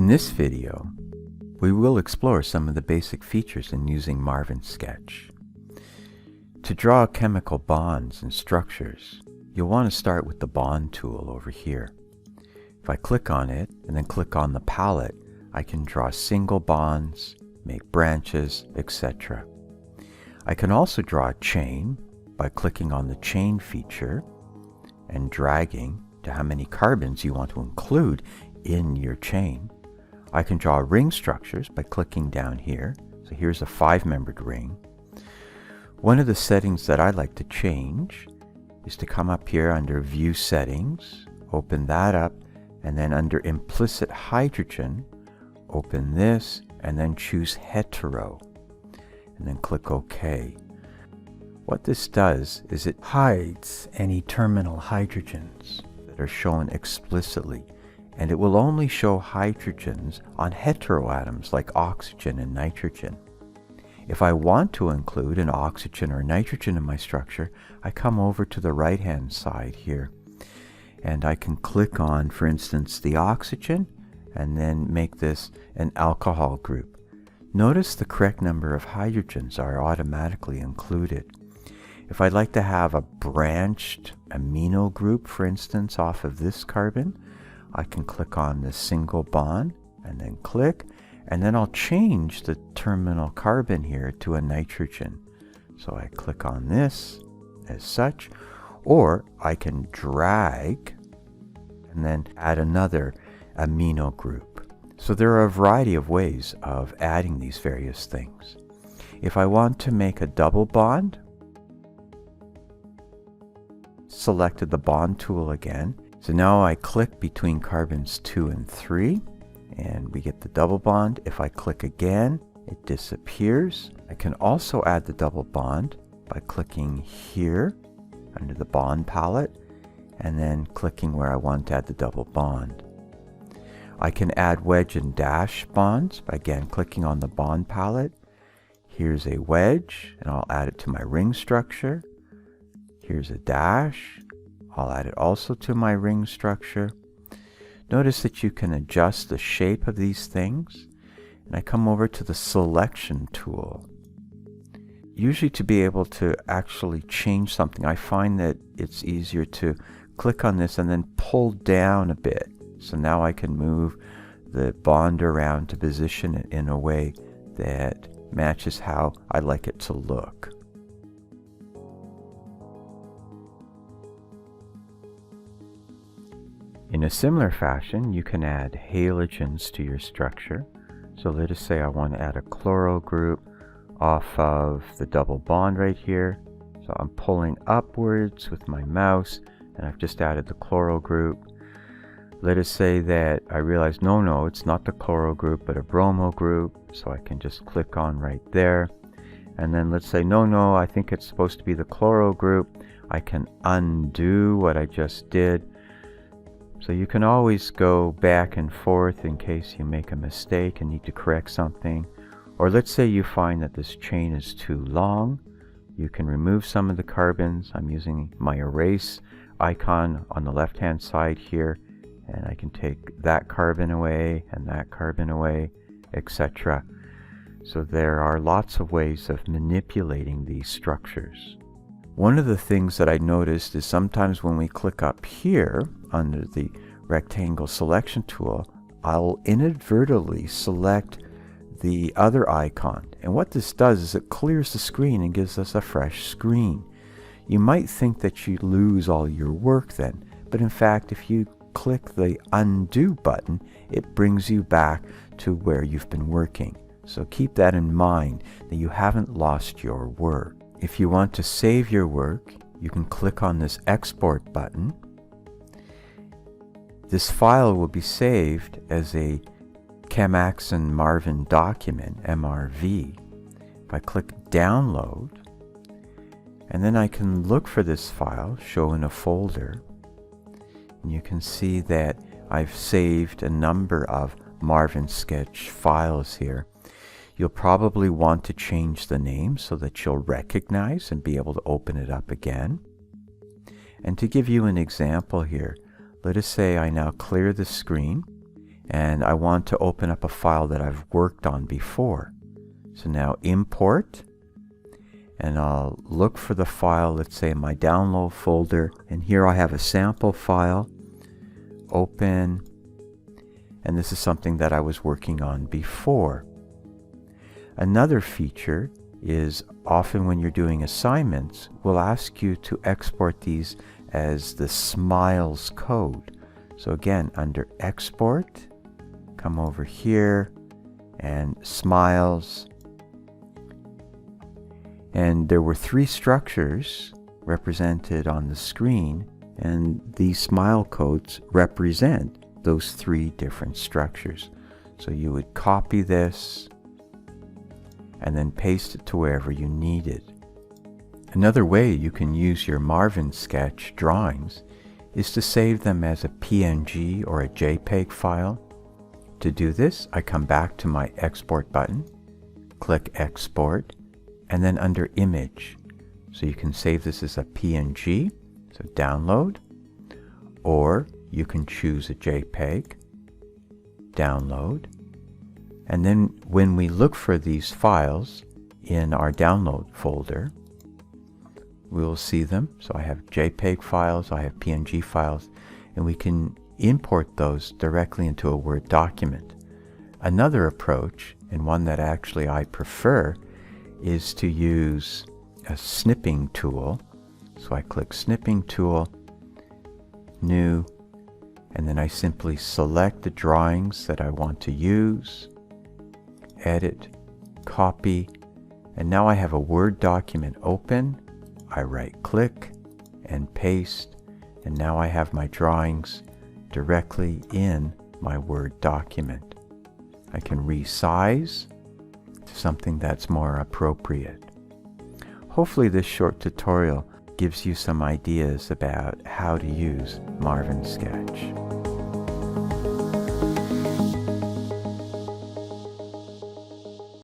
In this video, we will explore some of the basic features in using Marvin Sketch. To draw chemical bonds and structures, you'll want to start with the bond tool over here. If I click on it and then click on the palette, I can draw single bonds, make branches, etc. I can also draw a chain by clicking on the chain feature and dragging to how many carbons you want to include in your chain. I can draw ring structures by clicking down here. So here's a 5-membered ring. One of the settings that I like to change is to come up here under View Settings, open that up, and then under Implicit Hydrogen, open this, and then choose Hetero, and then click OK. What this does is it hides any terminal hydrogens that are shown explicitly, and it will only show hydrogens on heteroatoms like oxygen and nitrogen. If I want to include an oxygen or nitrogen in my structure, I come over to the right-hand side here, and I can click on, for instance, the oxygen, and then make this an alcohol group. Notice the correct number of hydrogens are automatically included. If I'd like to have a branched amino group, for instance, off of this carbon, I can click on the single bond and then click, and then I'll change the terminal carbon here to a nitrogen. So I click on this as such, or I can drag and then add another amino group. So there are a variety of ways of adding these various things. If I want to make a double bond, selected the bond tool again. So now I click between carbons 2 and 3, and we get the double bond. If I click again, it disappears. I can also add the double bond by clicking here under the bond palette, and then clicking where I want to add the double bond. I can add wedge and dash bonds by again clicking on the bond palette. Here's a wedge, and I'll add it to my ring structure. Here's a dash. I'll add it also to my ring structure. Notice that you can adjust the shape of these things. And I come over to the selection tool. Usually to be able to actually change something, I find that it's easier to click on this and then pull down a bit. So now I can move the bond around to position it in a way that matches how I like it to look. In a similar fashion, you can add halogens to your structure. So let us say I want to add a chloro group off of the double bond right here. So I'm pulling upwards with my mouse, and I've just added the chloro group. Let us say that I realize, no, it's not the chloro group, but a bromo group. So I can just click on right there. And then let's say, no, I think it's supposed to be the chloro group. I can undo what I just did. So you can always go back and forth in case you make a mistake and need to correct something. Or let's say you find that this chain is too long. You can remove some of the carbons. I'm using my erase icon on the left-hand side here, and I can take that carbon away and that carbon away, etc. So there are lots of ways of manipulating these structures. One of the things that I noticed is sometimes when we click up here under the rectangle selection tool, I'll inadvertently select the other icon. And what this does is it clears the screen and gives us a fresh screen. You might think that you lose all your work then, but in fact if you click the undo button, it brings you back to where you've been working. So keep that in mind, that you haven't lost your work. If you want to save your work, you can click on this export button. This file will be saved as a Chemaxon Marvin document, MRV. If I click download, and then I can look for this file, show in a folder, and you can see that I've saved a number of Marvin Sketch files here. You'll probably want to change the name so that you'll recognize and be able to open it up again. And to give you an example here, let us say I now clear the screen and I want to open up a file that I've worked on before. So now import, and I'll look for the file, let's say in my download folder, and here I have a sample file. Open, and this is something that I was working on before. Another feature is often when you're doing assignments, we'll ask you to export these as the smiles code. So again, under export, come over here and smiles. And there were 3 structures represented on the screen, and these smile codes represent those 3 different structures. So you would copy this and then paste it to wherever you need it. Another way you can use your Marvin sketch drawings is to save them as a PNG or a JPEG file. To do this, I come back to my export button, click export, and then under image. So you can save this as a PNG, so download, or you can choose a JPEG, download, and then when we look for these files in our download folder, we'll see them. So I have JPEG files, I have PNG files, and we can import those directly into a Word document. Another approach, and one that actually I prefer, is to use a snipping tool. So I click Snipping Tool, New, and then I simply select the drawings that I want to use, edit, copy, and now I have a Word document open. I right click and paste, and now I have my drawings directly in my Word document. I can resize to something that's more appropriate. Hopefully this short tutorial gives you some ideas about how to use Marvin Sketch.